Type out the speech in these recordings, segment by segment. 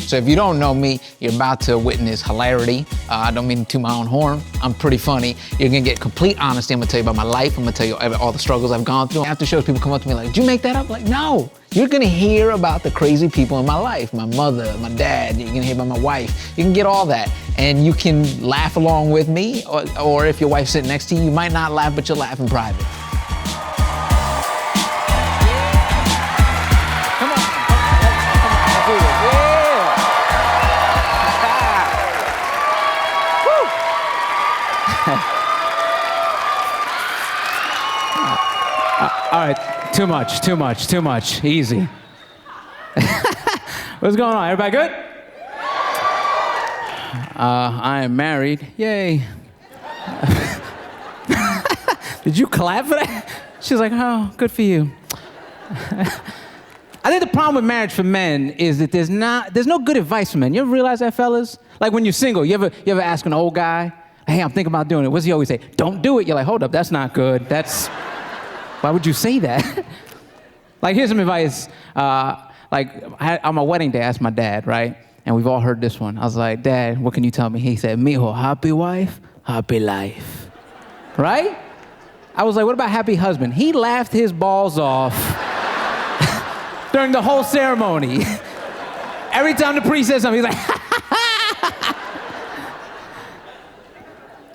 So if you don't know me, you're about to witness hilarity. I don't mean to toot my own horn. I'm pretty funny. You're gonna get complete honesty. I'm gonna tell you about my life. I'm gonna tell you all the struggles I've gone through. After shows, people come up to me like, did you make that up? Like, no. You're gonna hear about the crazy people in my life. My mother, my dad, you're gonna hear about my wife. You can get all that. And you can laugh along with me, or if your wife's sitting next to you, you might not laugh, but you'll laugh in private. All right, too much, easy. What's going on, everybody good? I am married, yay. Did you clap for that? She's like, oh, good for you. I think the problem with marriage for men is that there's no good advice for men. You ever realize that, fellas? Like when you're single, you ever ask an old guy, hey, I'm thinking about doing it. What's he always say? Don't do it. You're like, hold up, that's not good. Why would you say that? Like, here's some advice. On my wedding day, I asked my dad, right? And we've all heard this one. I was like, Dad, what can you tell me? He said, mijo, happy wife, happy life. Right? I was like, what about happy husband? He laughed his balls off during the whole ceremony. Every time the priest said something, he's like,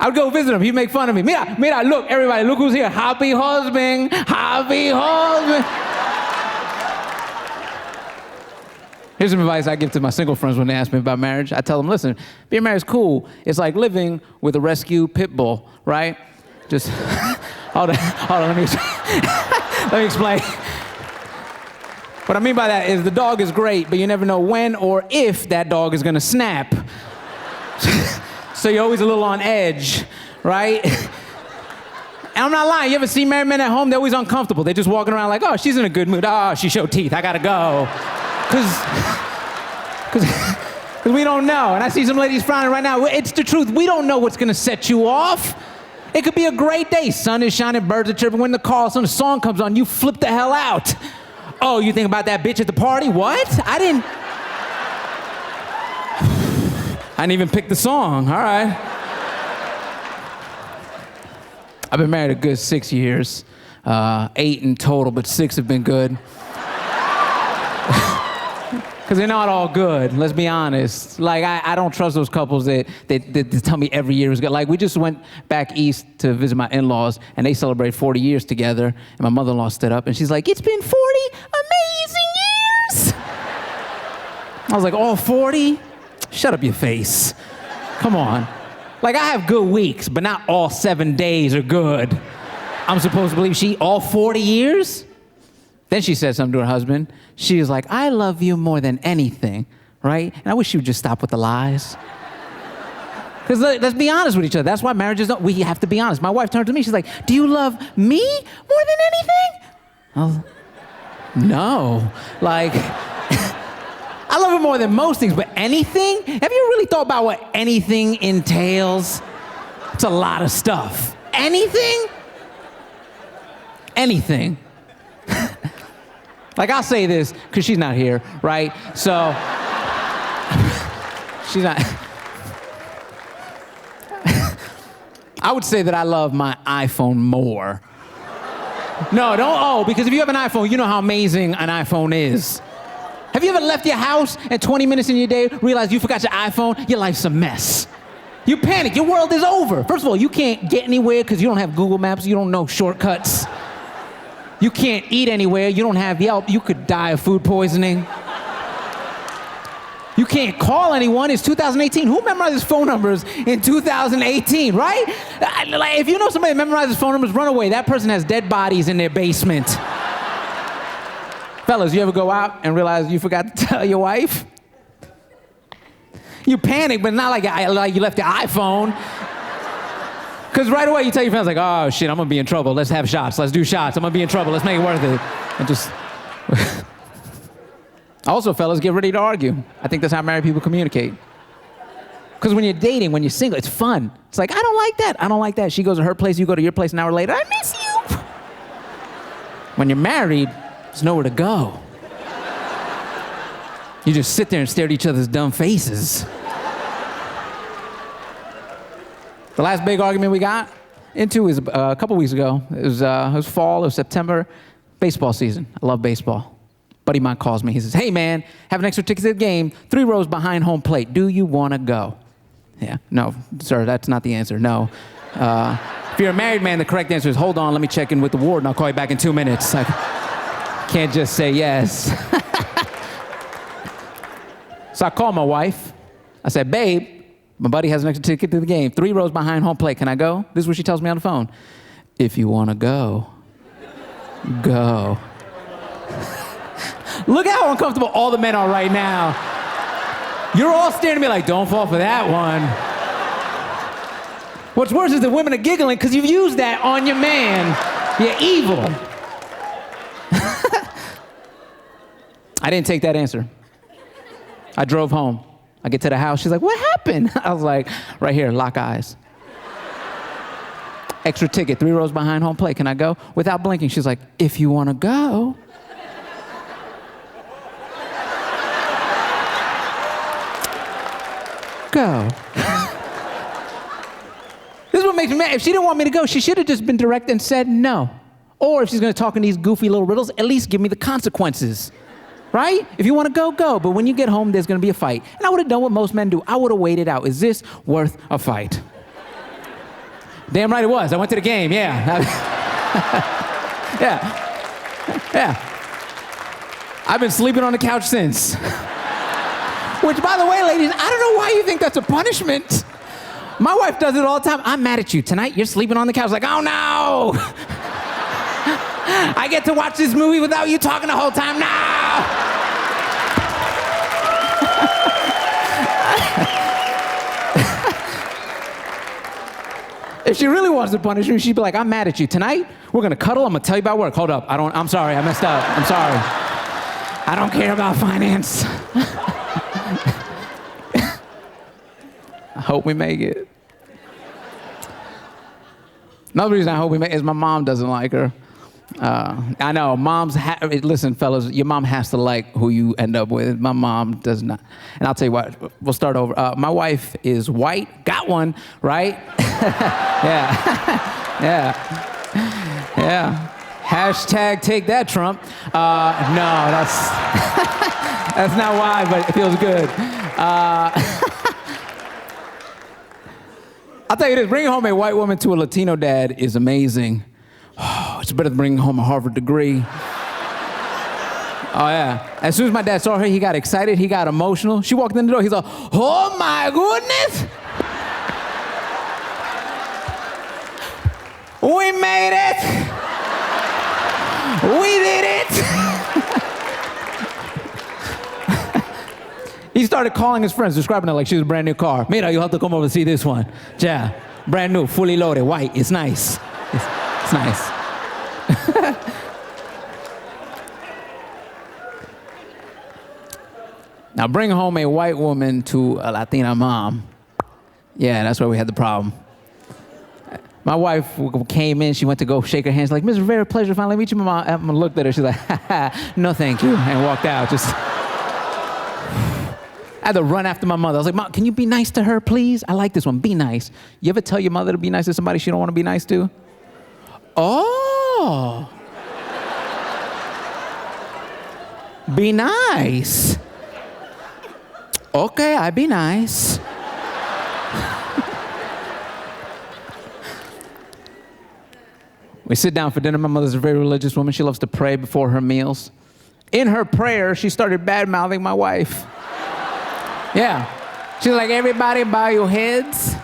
I would go visit him. He'd make fun of me. Mira, look, everybody, look who's here. Happy husband, happy husband. Here's some advice I give to my single friends when they ask me about marriage. I tell them, listen, being married is cool. It's like living with a rescue pit bull, right? Just, hold on, let me explain. What I mean by that is the dog is great, but you never know when or if that dog is gonna snap. So you're always a little on edge, right? And I'm not lying, you ever see married men at home? They're always uncomfortable. They're just walking around like, oh, she's in a good mood. Oh, she showed teeth, I gotta go. Because we don't know. And I see some ladies frowning right now. It's the truth, we don't know what's gonna set you off. It could be a great day. Sun is shining, birds are chirping. When the call, some song comes on, you flip the hell out. Oh, you think about that bitch at the party? What? I didn't even pick the song, all right. I've been married a good 6 years. 8 in total, but 6 have been good. Because they're not all good, let's be honest. Like, I don't trust those couples that tell me every year is good. Like, we just went back east to visit my in-laws, and they celebrate 40 years together, and my mother-in-law stood up, and she's like, it's been 40 amazing years! I was like, all 40? Shut up your face. Come on. Like, I have good weeks, but not all 7 days are good. I'm supposed to believe all 40 years? Then she said something to her husband. She was like, I love you more than anything, right? And I wish you would just stop with the lies. Because let's be honest with each other. That's why marriages we have to be honest. My wife turned to me, she's like, do you love me more than anything? I was like, no. Like, I love her more than most things, but anything? Have you really thought about what anything entails? It's a lot of stuff. Anything? Anything. Like, I'll say this, because she's not here, right? So, she's not. I would say that I love my iPhone more. No, because if you have an iPhone, you know how amazing an iPhone is. Have you ever left your house and 20 minutes in your day realize you forgot your iPhone? Your life's a mess. You panic, your world is over. First of all, you can't get anywhere because you don't have Google Maps, you don't know shortcuts. You can't eat anywhere, you don't have Yelp, you could die of food poisoning. You can't call anyone, it's 2018. Who memorizes phone numbers in 2018, right? Like, if you know somebody that memorizes phone numbers, run away. That person has dead bodies in their basement. Fellas, you ever go out and realize you forgot to tell your wife? You panic, but not like you left your iPhone. Because right away you tell your friends, like, oh shit, I'm gonna be in trouble. Let's have shots, let's do shots. I'm gonna be in trouble, let's make it worth it. And just... Also, fellas, get ready to argue. I think that's how married people communicate. Because when you're dating, when you're single, it's fun. It's like, I don't like that, I don't like that. She goes to her place, you go to your place, an hour later, I miss you. When you're married, there's nowhere to go. You just sit there and stare at each other's dumb faces. The last big argument we got into was a couple weeks ago. It was fall, it was September, baseball season. I love baseball. Buddy of mine calls me. He says, hey man, have an extra ticket to the game, 3 rows behind home plate. Do you want to go? Yeah, no, sir, that's not the answer, no. If you're a married man, the correct answer is, hold on, let me check in with the ward and I'll call you back in 2 minutes. I can't just say yes. So I called my wife. I said, babe, my buddy has an extra ticket to the game, 3 rows behind home plate. Can I go? This is what she tells me on the phone. If you want to go, go. Look at how uncomfortable all the men are right now. You're all staring at me like, don't fall for that one. What's worse is the women are giggling because you've used that on your man. You're evil. I didn't take that answer. I drove home. I get to the house. She's like, what happened? I was like, right here, lock eyes. Extra ticket, 3 rows behind home plate. Can I go? Without blinking, she's like, if you want to go. Go. This is what makes me mad. If she didn't want me to go, she should have just been direct and said no. Or if she's going to talk in these goofy little riddles, at least give me the consequences. Right? If you want to go, go. But when you get home, there's going to be a fight. And I would have done what most men do. I would have waited out. Is this worth a fight? Damn right it was. I went to the game, yeah. Yeah. I've been sleeping on the couch since. Which, by the way, ladies, I don't know why you think that's a punishment. My wife does it all the time. I'm mad at you. Tonight, you're sleeping on the couch. Like, oh, no. I get to watch this movie without you talking the whole time. No. If she really wants to punish me, she'd be like, I'm mad at you. Tonight, we're going to cuddle. I'm going to tell you about work. Hold up. I'm sorry. I messed up. I'm sorry. I don't care about finance. I hope we make it. Another reason I hope we make it is my mom doesn't like her. I know, listen, fellas, your mom has to like who you end up with. My mom does not. And I'll tell you what, we'll start over. My wife is white, got one, right? Yeah. Yeah. Hashtag take that, Trump. No, that's not why, but it feels good. I'll tell you this, bringing home a white woman to a Latino dad is amazing. Oh, it's better than bringing home a Harvard degree. Oh, yeah. As soon as my dad saw her, he got excited, he got emotional. She walked in the door, he's like, oh my goodness! We made it! We did it! He started calling his friends, describing it like she was a brand new car. Mira, you have to come over and see this one. Yeah, brand new, fully loaded, white, it's nice. It's nice. Now bring home a white woman to a Latina mom. Yeah, that's where we had the problem. My wife came in, she went to go shake her hands, like, Mr. Rivera, pleasure finally meet you. My mom looked at her, she's like, no thank you, and walked out. I had to run after my mother. I was like, Mom, can you be nice to her, please? I like this one, be nice. You ever tell your mother to be nice to somebody she don't want to be nice to? Oh. Be nice. Okay, I be nice. We sit down for dinner. My mother's a very religious woman. She loves to pray before her meals. In her prayer, she started bad-mouthing my wife. Yeah. She's like, everybody bow your heads.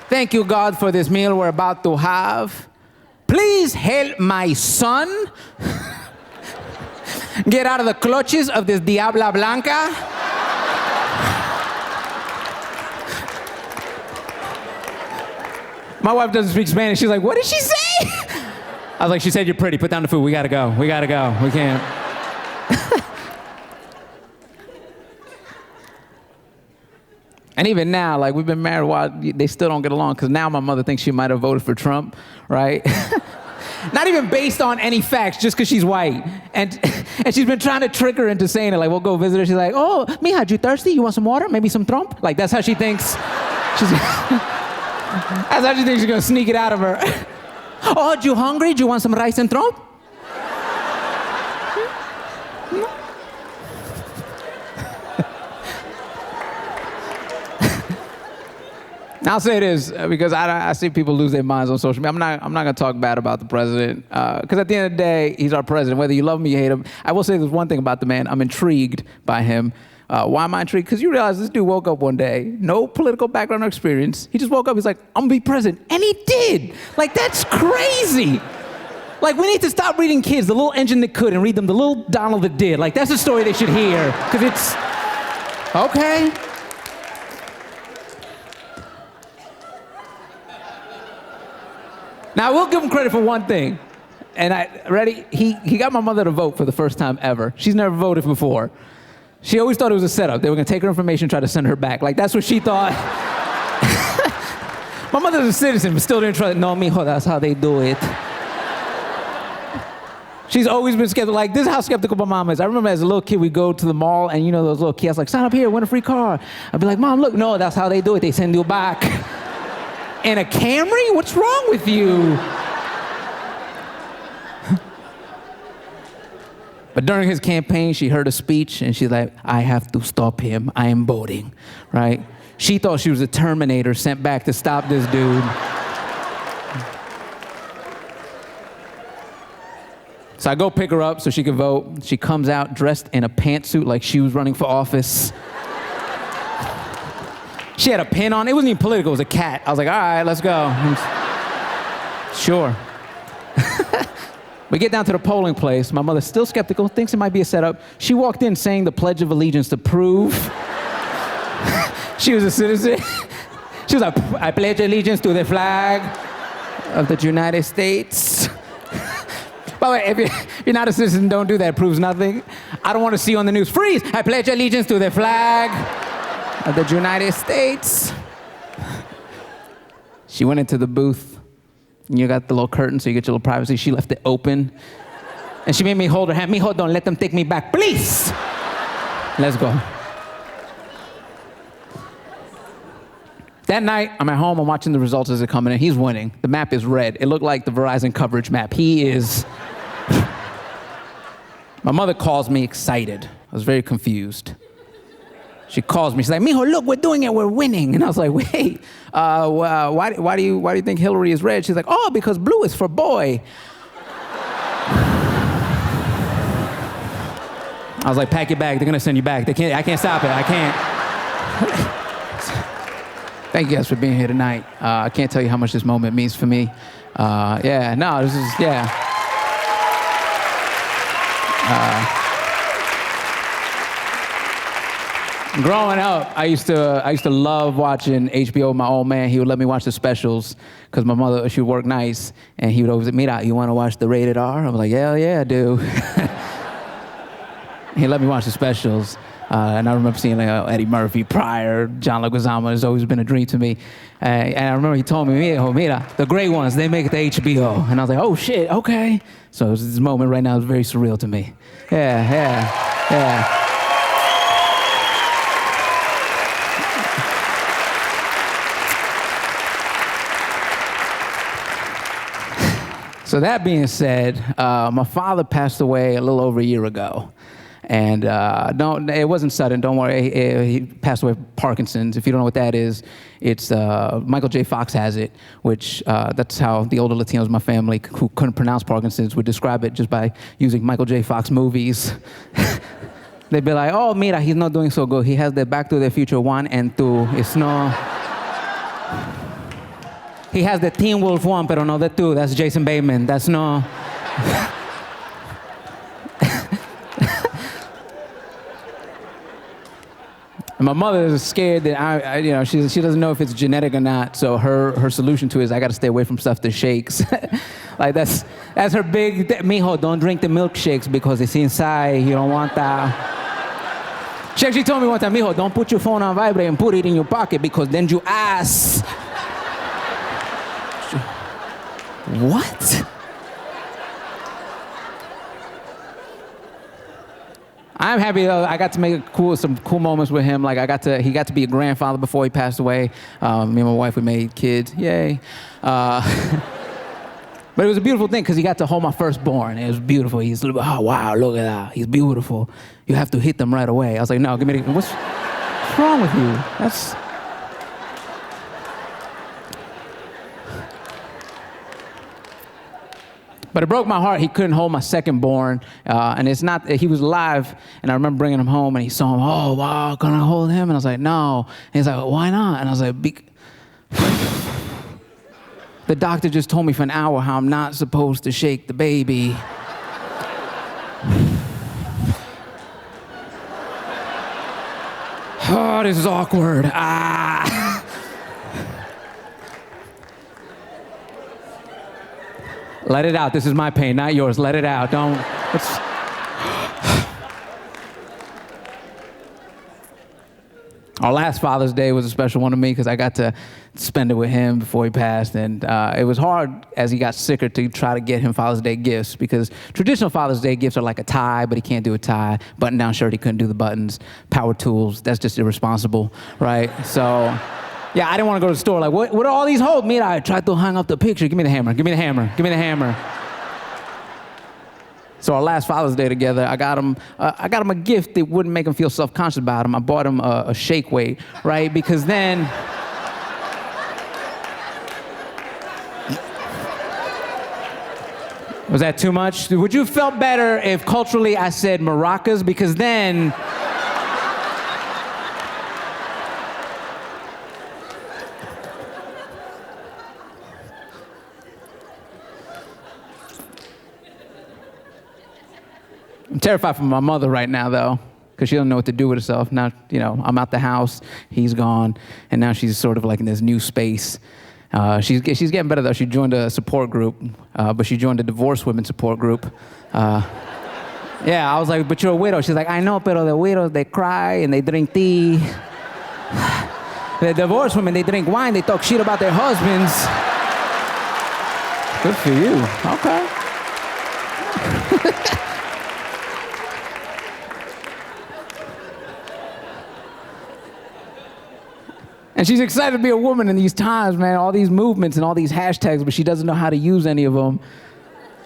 Thank you, God, for this meal we're about to have. Please help my son get out of the clutches of this Diabla Blanca. My wife doesn't speak Spanish. She's like, what did she say? I was like, she said you're pretty. Put down the food. We gotta go. We gotta go. We can't. And even now, like, we've been married a while, they still don't get along, because now my mother thinks she might have voted for Trump, right? Not even based on any facts, just because she's white. And And she's been trying to trick her into saying it. Like, we'll go visit her. She's like, oh, mija, you thirsty? You want some water? Maybe some Trump? Like, that's how she thinks. That's how she thinks she's going to sneak it out of her. Oh, you hungry? Do you want some rice and Trump? I'll say this because I see people lose their minds on social media. I'm not gonna talk bad about the president because at the end of the day, he's our president. Whether you love him or you hate him, I will say there's one thing about the man. I'm intrigued by him. Why am I intrigued? Because you realize this dude woke up one day, no political background or experience. He just woke up. He's like, I'm gonna be president, and he did. Like, that's crazy. Like, we need to stop reading kids the little engine that could and read them the little Donald that did. Like, that's a story they should hear because it's okay. Now, I will give him credit for one thing. And he got my mother to vote for the first time ever. She's never voted before. She always thought it was a setup. They were gonna take her information, try to send her back. Like, that's what she thought. My mother's a citizen, but still didn't trust. No, mijo, that's how they do it. She's always been skeptical. Like, this is how skeptical my mom is. I remember as a little kid, we'd go to the mall, and you know those little kiosks, like, sign up here, win a free car. I'd be like, Mom, look, no, that's how they do it. They send you back. In a Camry? What's wrong with you? But during his campaign, she heard a speech, and she's like, I have to stop him. I am voting, right? She thought she was a Terminator sent back to stop this dude. So I go pick her up so she could vote. She comes out dressed in a pantsuit like she was running for office. She had a pin on. It wasn't even political. It was a cat. I was like, all right, let's go. Sure. We get down to the polling place. My mother's still skeptical, thinks it might be a setup. She walked in saying the Pledge of Allegiance to prove she was a citizen. She was like, I pledge allegiance to the flag of the United States. By the way, if you're not a citizen, don't do that. It proves nothing. I don't want to see you on the news. Freeze! I pledge allegiance to the flag of the United States. She went into the booth. And you got the little curtain so you get your little privacy. She left it open. And she made me hold her hand. Mijo, don't let them take me back, please. Let's go. That night, I'm at home. I'm watching the results as they're coming in. He's winning. The map is red. It looked like the Verizon coverage map. He is. My mother calls me excited. I was very confused. She calls me. She's like, Mijo, look, we're doing it. We're winning. And I was like, wait, why do you think Hillary is red? She's like, oh, because blue is for boy. I was like, pack your bag. They're going to send you back. I can't stop it. I can't. Thank you guys for being here tonight. I can't tell you how much this moment means for me. This is. Growing up, I used to love watching HBO with my old man. He would let me watch the specials because my mother, she would work nights, and he would always say, Mira, you want to watch the rated R? I was like, hell yeah, I do. He let me watch the specials. And I remember seeing Eddie Murphy, Pryor, John Leguizamo. It's always been a dream to me. And I remember he told me, Mira, the great ones, they make it to HBO. And I was like, oh, shit, okay. So this moment right now is very surreal to me. Yeah. So that being said, my father passed away a little over a year ago. And it wasn't sudden, don't worry. He passed away of Parkinson's. If you don't know what that is, it's Michael J. Fox has it, which that's how the older Latinos in my family who couldn't pronounce Parkinson's would describe it just by using Michael J. Fox movies. They'd be like, oh, mira, he's not doing so good. He has the Back to the Future 1 and 2. It's no... He has the Teen Wolf 1, pero no the 2. That's Jason Bateman. That's no... And my mother is scared that she doesn't know if it's genetic or not. So her solution to it is I got to stay away from stuff that shakes. Like that's her big. Mijo, don't drink the milkshakes because it's inside. You don't want that. She actually told me one time, Mijo, don't put your phone on vibrate and put it in your pocket because then you ask. What? I'm happy though. I got to make some cool moments with him. Like he got to be a grandfather before he passed away. Me and my wife, we made kids. Yay. But it was a beautiful thing because he got to hold my firstborn. It was beautiful. He's, oh, wow, look at that. He's beautiful. You have to hit them right away. I was like, no, give me the, what's wrong with you? That's... But it broke my heart. He couldn't hold my secondborn. And it's not, he was alive. And I remember bringing him home and he saw him, oh, wow, can I hold him? And I was like, no. And he's like, well, why not? And I was like, the doctor just told me for an hour how I'm not supposed to shake the baby. Oh, this is awkward. Ah. Let it out. This is my pain, not yours. Let it out. Don't. Our last Father's Day was a special one to me because I got to spend it with him before he passed. And it was hard as he got sicker to try to get him Father's Day gifts because traditional Father's Day gifts are like a tie, but he can't do a tie. Button-down shirt, he couldn't do the buttons. Power tools, that's just irresponsible, right? So, yeah, I didn't want to go to the store. Like, what are all these holes? Mira, I tried to hang up the picture. Give me the hammer. Give me the hammer. Give me the hammer. So our last Father's Day together, I got him a gift that wouldn't make him feel self-conscious about him. I bought him a shake weight, right? Because then, was that too much? Would you have felt better if culturally I said maracas? Because then, I'm terrified for my mother right now, though, because she doesn't know what to do with herself. Now, you know, I'm out the house, he's gone, and now she's sort of like in this new space. She's getting better, though. She joined a support group, but she joined a divorced women support group. Yeah, I was like, but you're a widow. She's like, I know, pero the widows, they cry and they drink tea. The divorced women, they drink wine, they talk shit about their husbands. Good for you. Okay. And she's excited to be a woman in these times, man, all these movements and all these hashtags, but she doesn't know how to use any of them.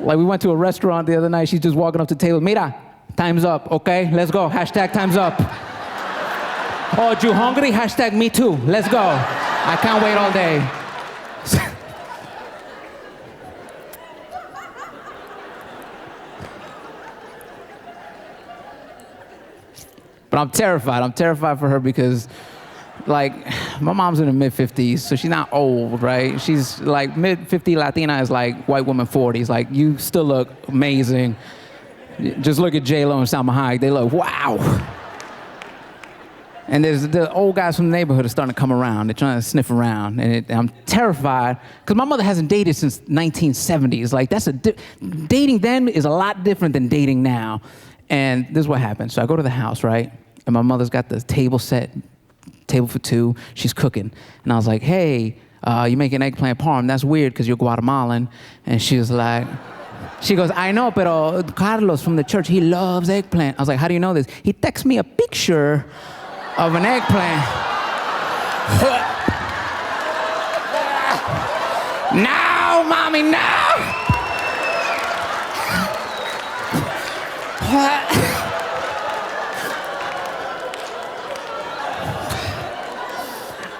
Like, we went to a restaurant the other night, she's just walking up to the table, Mira, time's up, okay? Let's go, hashtag time's up. Oh, you hungry? Hashtag me too, let's go. I can't wait all day. But I'm terrified for her because, like, my mom's in her mid-50s, so she's not old, right? She's like mid-50 Latina is like white woman 40s. Like, you still look amazing. Just look at J-Lo and Salma Hayek. They look, wow. And there's the old guys from the neighborhood are starting to come around. They're trying to sniff around. And I'm terrified because my mother hasn't dated since 1970s. Like, dating then is a lot different than dating now. And this is what happened. So I go to the house, right? And my mother's got the table set, table for two, she's cooking. And I was like, hey, you making eggplant parm? That's weird because you're Guatemalan. And she was like, she goes, I know, pero Carlos from the church, he loves eggplant. I was like, how do you know this? He texts me a picture of an eggplant. Now, mommy, now!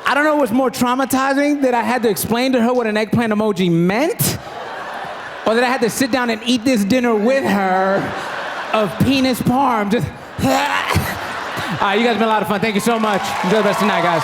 I don't know what's more traumatizing, that I had to explain to her what an eggplant emoji meant, or that I had to sit down and eat this dinner with her of penis parm. Just, all right, you guys have been a lot of fun. Thank you so much. Enjoy the rest of the night, guys.